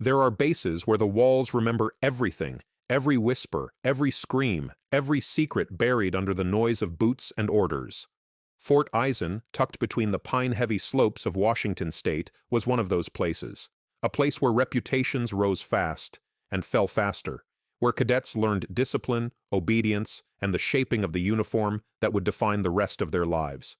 There are bases where the walls remember everything, every whisper, every scream, every secret buried under the noise of boots and orders. Fort Eisen, tucked between the pine-heavy slopes of Washington state, was one of those places. A place where reputations rose fast and fell faster, where cadets learned discipline, obedience, and the shaping of the uniform that would define the rest of their lives.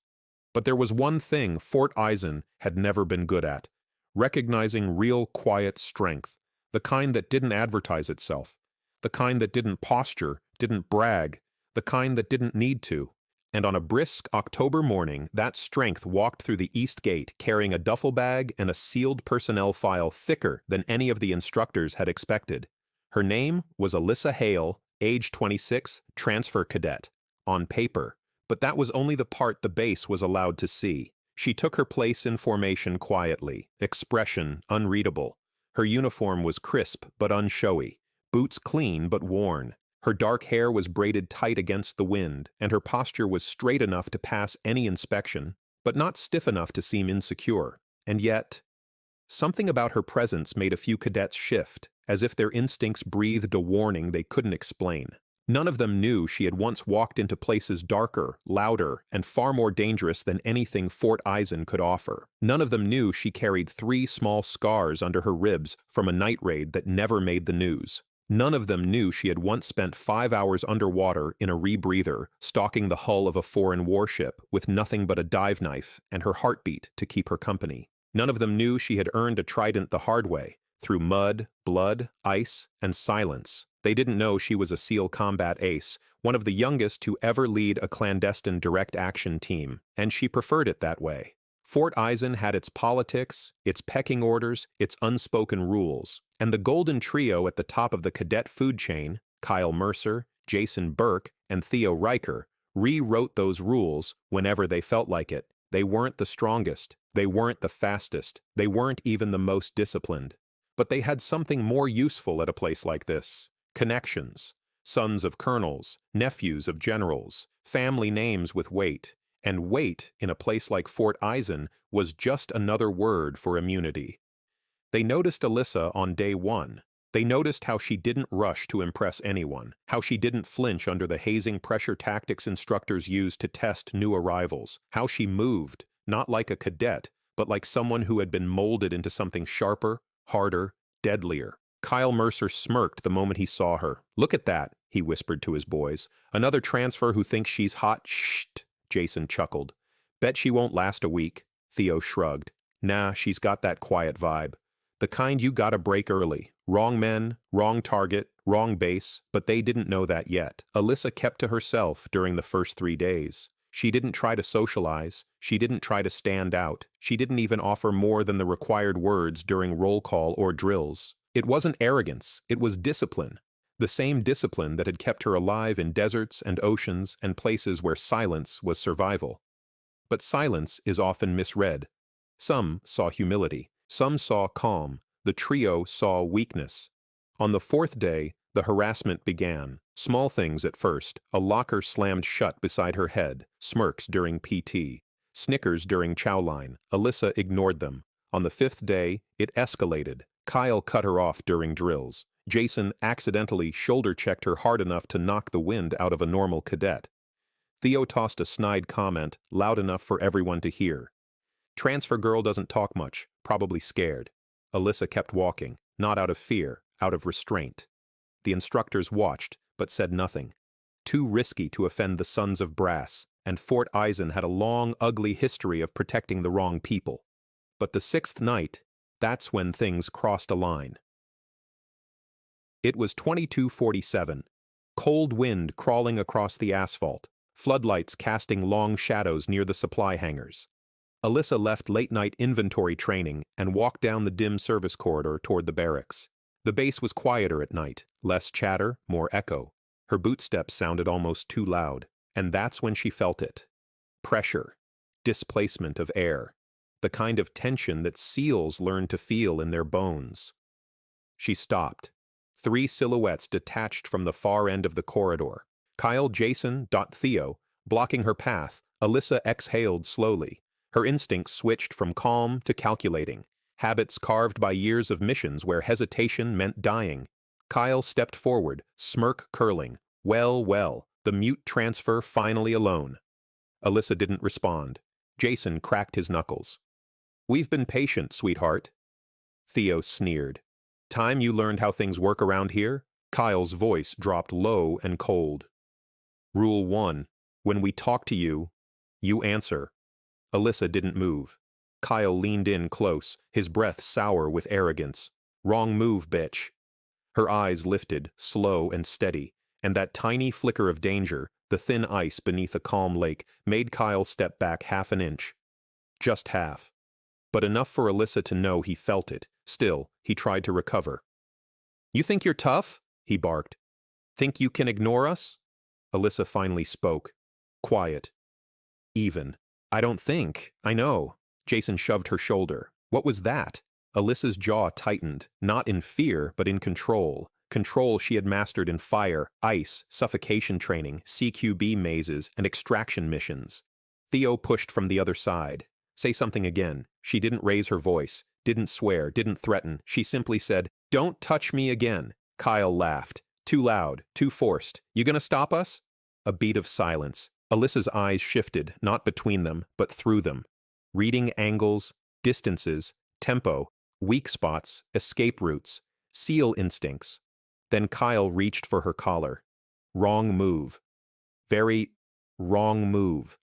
But there was one thing Fort Eisen had never been good at: recognizing real quiet strength, the kind that didn't advertise itself, the kind that didn't posture, didn't brag, the kind that didn't need to. And on a brisk October morning, that strength walked through the East Gate carrying a duffel bag and a sealed personnel file thicker than any of the instructors had expected. Her name was Alyssa Hale, age 26, transfer cadet, on paper, but that was only the part the base was allowed to see. She took her place in formation quietly, expression unreadable. Her uniform was crisp but unshowy, boots clean but worn. Her dark hair was braided tight against the wind, and her posture was straight enough to pass any inspection, but not stiff enough to seem insecure. And yet, something about her presence made a few cadets shift, as if their instincts breathed a warning they couldn't explain. None of them knew she had once walked into places darker, louder, and far more dangerous than anything Fort Eisen could offer. None of them knew she carried 3 small scars under her ribs from a night raid that never made the news. None of them knew she had once spent 5 hours underwater in a rebreather, stalking the hull of a foreign warship with nothing but a dive knife and her heartbeat to keep her company. None of them knew she had earned a trident the hard way, through mud, blood, ice, and silence. They didn't know she was a SEAL combat ace, one of the youngest to ever lead a clandestine direct action team, and she preferred it that way. Fort Eisen had its politics, its pecking orders, its unspoken rules, and the golden trio at the top of the cadet food chain, Kyle Mercer, Jason Burke, and Theo Riker, rewrote those rules whenever they felt like it. They weren't the strongest, they weren't the fastest, they weren't even the most disciplined. But they had something more useful at a place like this: connections, sons of colonels, nephews of generals, family names with weight. And weight, in a place like Fort Eisen, was just another word for immunity. They noticed Alyssa on day 1. They noticed how she didn't rush to impress anyone, how she didn't flinch under the hazing pressure tactics instructors used to test new arrivals, how she moved, not like a cadet, but like someone who had been molded into something sharper, harder, deadlier. Kyle Mercer smirked the moment he saw her. "Look at that," he whispered to his boys. "Another transfer who thinks she's hot." "Shh," Jason chuckled. "Bet she won't last a week." Theo shrugged. "Nah, she's got that quiet vibe. The kind you gotta break early. Wrong men, wrong target, wrong base, but they didn't know that yet." Alyssa kept to herself during the first 3 days. She didn't try to socialize. She didn't try to stand out. She didn't even offer more than the required words during roll call or drills. It wasn't arrogance, it was discipline. The same discipline that had kept her alive in deserts and oceans and places where silence was survival. But silence is often misread. Some saw humility. Some saw calm. The trio saw weakness. On the 4th day, the harassment began. Small things at first: a locker slammed shut beside her head, smirks during PT, snickers during chowline. Alyssa ignored them. On the 5th day, it escalated. Kyle cut her off during drills. Jason accidentally shoulder-checked her hard enough to knock the wind out of a normal cadet. Theo tossed a snide comment, loud enough for everyone to hear. "Transfer girl doesn't talk much, probably scared." Alyssa kept walking, not out of fear, out of restraint. The instructors watched, but said nothing. Too risky to offend the sons of brass, and Fort Eisen had a long, ugly history of protecting the wrong people. But the 6th night, that's when things crossed a line. It was 22:47. Cold wind crawling across the asphalt, floodlights casting long shadows near the supply hangars. Alyssa left late-night inventory training and walked down the dim service corridor toward the barracks. The base was quieter at night, less chatter, more echo. Her bootsteps sounded almost too loud, and that's when she felt it. Pressure, displacement of air, the kind of tension that SEALs learn to feel in their bones. She stopped. 3 silhouettes detached from the far end of the corridor. Kyle, Jason, Theo, blocking her path. Alyssa exhaled slowly. Her instincts switched from calm to calculating. habits carved by years of missions where hesitation meant dying. Kyle stepped forward, smirk curling. Well, well, the mute transfer finally alone. Alyssa didn't respond. Jason cracked his knuckles. "We've been patient, sweetheart." Theo sneered. "Time you learned how things work around here?" Kyle's voice dropped low and cold. "Rule 1. When we talk to you, you answer." Alyssa didn't move. Kyle leaned in close, his breath sour with arrogance. "Wrong move, Btch." Her eyes lifted, slow and steady, and that tiny flicker of danger, the thin ice beneath a calm lake, made Kyle step back half an inch. Just half. But enough for Alyssa to know he felt it. Still, he tried to recover. "You think you're tough?" he barked. "Think you can ignore us?" Alyssa finally spoke. Quiet. Even. "I don't think. I know." Jason shoved her shoulder. What was that? Alyssa's jaw tightened, not in fear, but in control. Control she had mastered in fire, ice, suffocation training, CQB mazes, and extraction missions. Theo pushed from the other side. "Say something again." She didn't raise her voice, didn't swear, didn't threaten. She simply said, "Don't touch me again." Kyle laughed. Too loud, too forced. "You gonna stop us?" A beat of silence. Alyssa's eyes shifted, not between them, but through them. Reading angles, distances, tempo, weak spots, escape routes, SEAL instincts. Then Kyle reached for her collar. Wrong move. Very wrong move.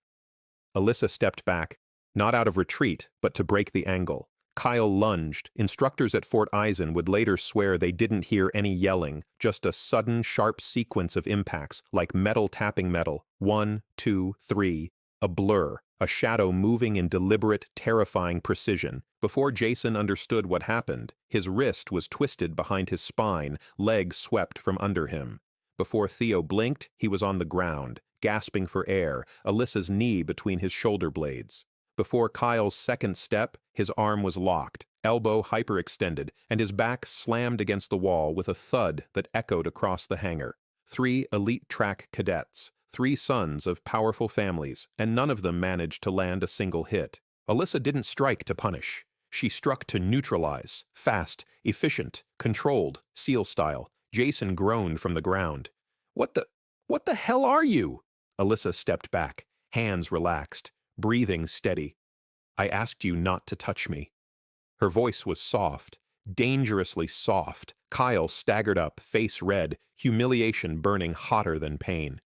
Alyssa stepped back, not out of retreat, but to break the angle. Kyle lunged. Instructors at Fort Eisen would later swear they didn't hear any yelling, just a sudden, sharp sequence of impacts, like metal tapping metal. 1, 2, 3. A blur, a shadow moving in deliberate, terrifying precision. Before Jason understood what happened, his wrist was twisted behind his spine, legs swept from under him. Before Theo blinked, he was on the ground, gasping for air, Alyssa's knee between his shoulder blades. Before Kyle's second step, his arm was locked, elbow hyperextended, and his back slammed against the wall with a thud that echoed across the hangar. 3 elite track cadets, 3 sons of powerful families, and none of them managed to land a single hit. Alyssa didn't strike to punish. She struck to neutralize, fast, efficient, controlled, SEAL style. Jason groaned from the ground. What the hell are you?" Alyssa stepped back, hands relaxed, breathing steady. "I asked you not to touch me." Her voice was soft, dangerously soft. Kyle staggered up, face red, humiliation burning hotter than pain.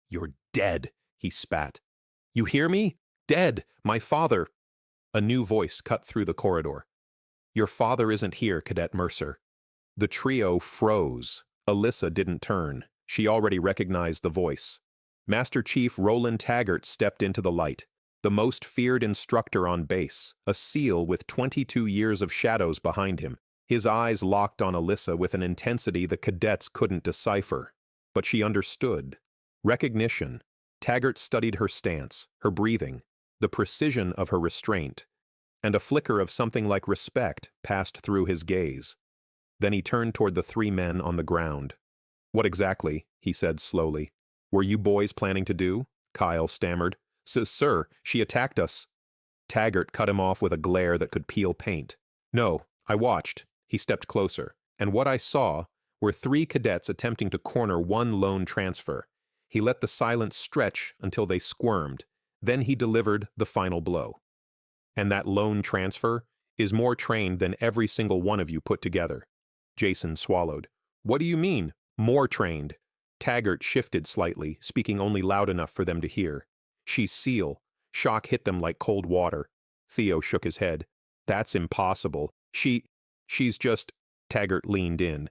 "You're dead," he spat. "You hear me? Dead, my father." A new voice cut through the corridor. "Your father isn't here, Cadet Mercer." The trio froze. Alyssa didn't turn. She already recognized the voice. Master Chief Roland Taggart stepped into the light. The most feared instructor on base, a SEAL with 22 years of shadows behind him. His eyes locked on Alyssa with an intensity the cadets couldn't decipher. But she understood. Recognition. Taggart studied her stance, her breathing, the precision of her restraint, and a flicker of something like respect passed through his gaze. Then he turned toward the 3 men on the ground. "What exactly," he said slowly, "were you boys planning to do?" Kyle stammered. Sir, she attacked us." Taggart cut him off with a glare that could peel paint. "No, I watched." He stepped closer, and what I saw were 3 cadets attempting to corner one lone transfer. He let the silence stretch until they squirmed. Then he delivered the final blow. "And that lone transfer is more trained than every single one of you put together." Jason swallowed. "What do you mean, more trained?" Taggart shifted slightly, speaking only loud enough for them to hear. "She's SEAL." Shock hit them like cold water. Theo shook his head. "That's impossible. She's just..." Taggart leaned in.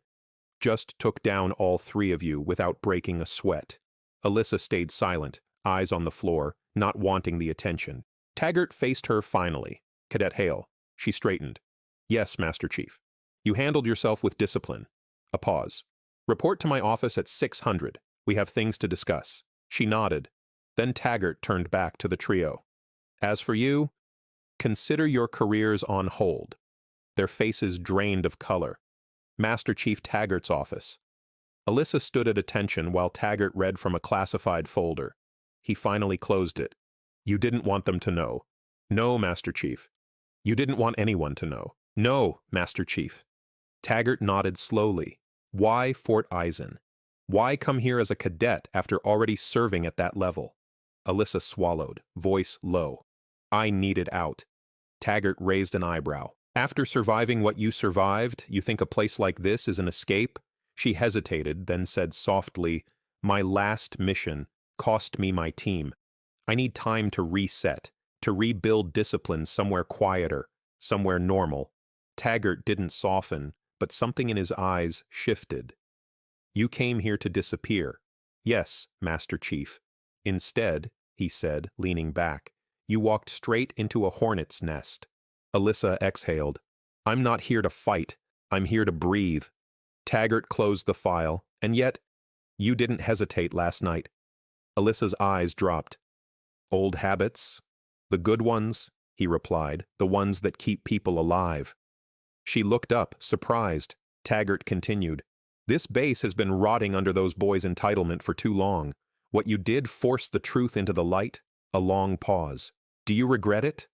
"Just took down all 3 of you without breaking a sweat." Alyssa stayed silent, eyes on the floor, not wanting the attention. Taggart faced her finally. "Cadet Hale." She straightened. "Yes, Master Chief." "You handled yourself with discipline." A pause. "Report to my office at 600. We have things to discuss." She nodded. Then Taggart turned back to the trio. "As for you, consider your careers on hold." Their faces drained of color. Master Chief Taggart's office. Alyssa stood at attention while Taggart read from a classified folder. He finally closed it. "You didn't want them to know." "No, Master Chief. You didn't want anyone to know." No, Master Chief. Taggart nodded slowly. Why Fort Eisen? Why come here as a cadet after already serving at that level? Alyssa swallowed, voice low. I needed out. Taggart raised an eyebrow. After surviving what you survived, you think a place like this is an escape? She hesitated, then said softly, My last mission cost me my team. I need time to reset, to rebuild discipline somewhere quieter, somewhere normal. Taggart didn't soften, but something in his eyes shifted. You came here to disappear. Yes, Master Chief. Instead, he said, leaning back, you walked straight into a hornet's nest. Alyssa exhaled. I'm not here to fight. I'm here to breathe. Taggart closed the file, and yet, you didn't hesitate last night. Alyssa's eyes dropped. Old habits? The good ones, he replied, the ones that keep people alive. She looked up, surprised. Taggart continued. This base has been rotting under those boys' entitlement for too long. What you did forced the truth into the light. A long pause. Do you regret it?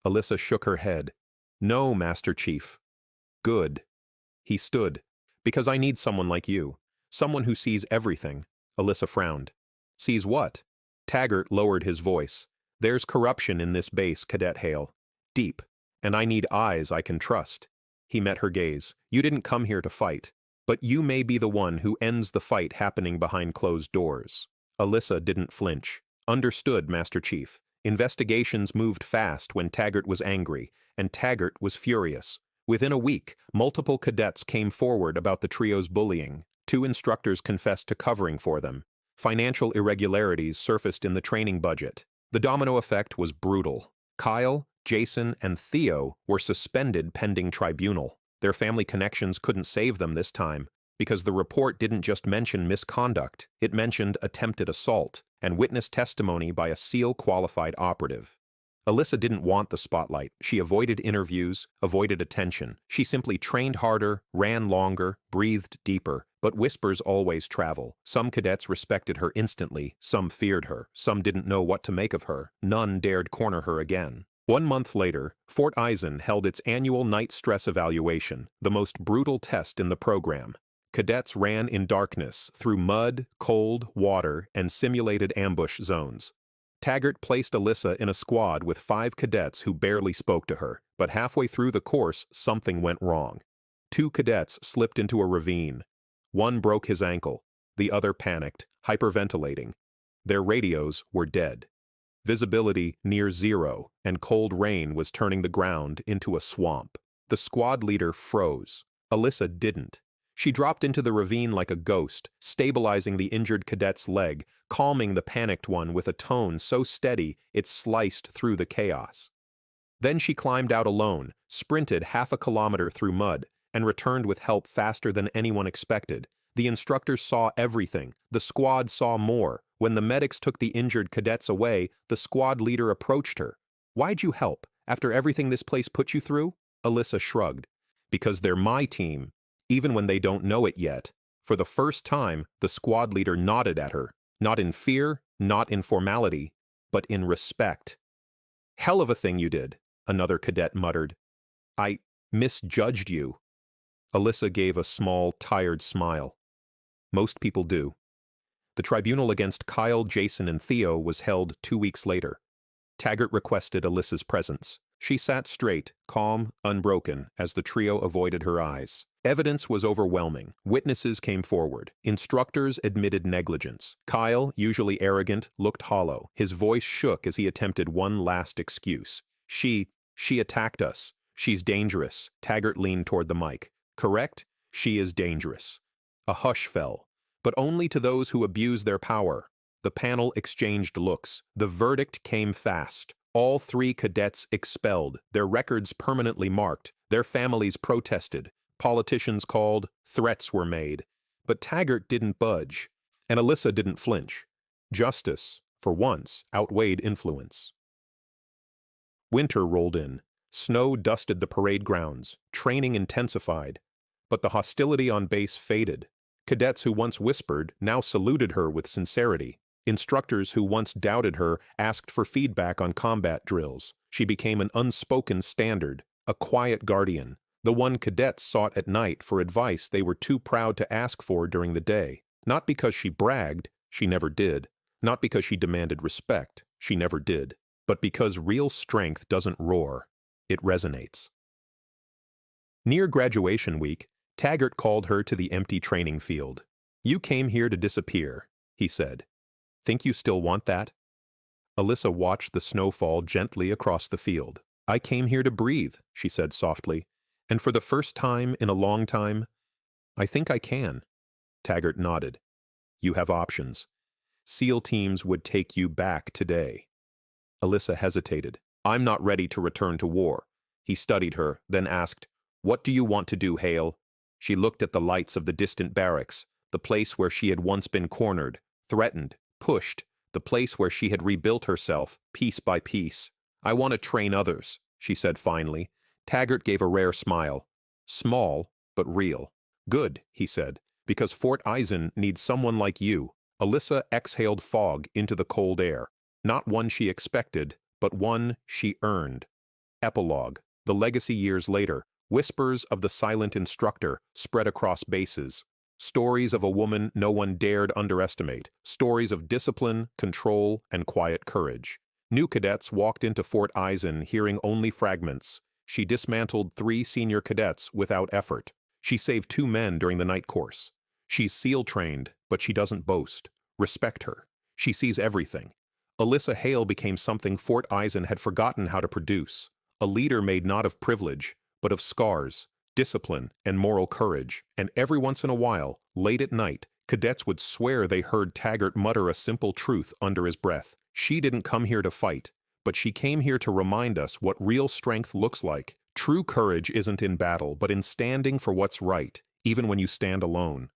Alyssa shook her head. No, Master Chief. Good. He stood. Because I need someone like you. Someone who sees everything. Alyssa frowned. Sees what? Taggart lowered his voice. There's corruption in this base, Cadet Hale. Deep. And I need eyes I can trust. He met her gaze. You didn't come here to fight. But you may be the one who ends the fight happening behind closed doors. Alyssa didn't flinch. Understood, Master Chief. Investigations moved fast when Taggart was angry, and Taggart was furious. Within a week, multiple cadets came forward about the trio's bullying. 2 instructors confessed to covering for them. Financial irregularities surfaced in the training budget. The domino effect was brutal. Kyle, Jason, and Theo were suspended pending tribunal. Their family connections couldn't save them this time, because the report didn't just mention misconduct, it mentioned attempted assault and witness testimony by a SEAL-qualified operative. Alyssa didn't want the spotlight. She avoided interviews, avoided attention. She simply trained harder, ran longer, breathed deeper. But whispers always travel. Some cadets respected her instantly, some feared her, some didn't know what to make of her. None dared corner her again. 1 month later, Fort Eisen held its annual night stress evaluation, the most brutal test in the program. Cadets ran in darkness, through mud, cold, water, and simulated ambush zones. Taggart placed Alyssa in a squad with 5 cadets who barely spoke to her, but halfway through the course, something went wrong. 2 cadets slipped into a ravine. One broke his ankle, the other panicked, hyperventilating. Their radios were dead. Visibility near zero, and cold rain was turning the ground into a swamp. The squad leader froze. Alyssa didn't. She dropped into the ravine like a ghost, stabilizing the injured cadet's leg, calming the panicked one with a tone so steady it sliced through the chaos. Then she climbed out alone, sprinted half a kilometer through mud, and returned with help faster than anyone expected. The instructors saw everything. The squad saw more. When the medics took the injured cadets away, the squad leader approached her. Why'd you help, after everything this place put you through? Alyssa shrugged. Because they're my team, even when they don't know it yet. For the first time, the squad leader nodded at her, not in fear, not in formality, but in respect. Hell of a thing you did, another cadet muttered. I misjudged you. Alyssa gave a small, tired smile. Most people do. The tribunal against Kyle, Jason, and Theo was held 2 weeks later. Taggart requested Alyssa's presence. She sat straight, calm, unbroken, as the trio avoided her eyes. Evidence was overwhelming. Witnesses came forward. Instructors admitted negligence. Kyle, usually arrogant, looked hollow. His voice shook as he attempted one last excuse. She attacked us. She's dangerous. Taggart leaned toward the mic. Correct? She is dangerous. A hush fell, but only to those who abuse their power. The panel exchanged looks. The verdict came fast. All 3 cadets expelled, their records permanently marked, their families protested, politicians called, threats were made. But Taggart didn't budge, and Alyssa didn't flinch. Justice, for once, outweighed influence. Winter rolled in. Snow dusted the parade grounds. Training intensified. But the hostility on base faded. Cadets who once whispered now saluted her with sincerity. Instructors who once doubted her asked for feedback on combat drills. She became an unspoken standard, a quiet guardian. The one cadets sought at night for advice they were too proud to ask for during the day. Not because she bragged, she never did. Not because she demanded respect, she never did. But because real strength doesn't roar, it resonates. Near graduation week, Taggart called her to the empty training field. "You came here to disappear," he said. "Think you still want that?" Alyssa watched the snow fall gently across the field. "I came here to breathe," she said softly. "And for the first time in a long time, I think I can." Taggart nodded. "You have options. SEAL teams would take you back today." Alyssa hesitated. "I'm not ready to return to war." He studied her, then asked, "What do you want to do, Hale?" She looked at the lights of the distant barracks, the place where she had once been cornered, threatened, pushed, the place where she had rebuilt herself, piece by piece. "I want to train others," she said finally. Taggart gave a rare smile. Small, but real. "Good," he said, "because Fort Eisen needs someone like you." Alyssa exhaled fog into the cold air. Not one she expected, but one she earned. Epilogue. The legacy years later. Whispers of the silent instructor spread across bases. Stories of a woman no one dared underestimate. Stories of discipline, control, and quiet courage. New cadets walked into Fort Eisen hearing only fragments. She dismantled 3 senior cadets without effort. She saved 2 men during the night course. She's SEAL trained, but she doesn't boast. Respect her. She sees everything. Alyssa Hale became something Fort Eisen had forgotten how to produce. A leader made not of privilege, but of scars, discipline, and moral courage. And every once in a while, late at night, cadets would swear they heard Taggart mutter a simple truth under his breath. "She didn't come here to fight, but she came here to remind us what real strength looks like. True courage isn't in battle, but in standing for what's right, even when you stand alone."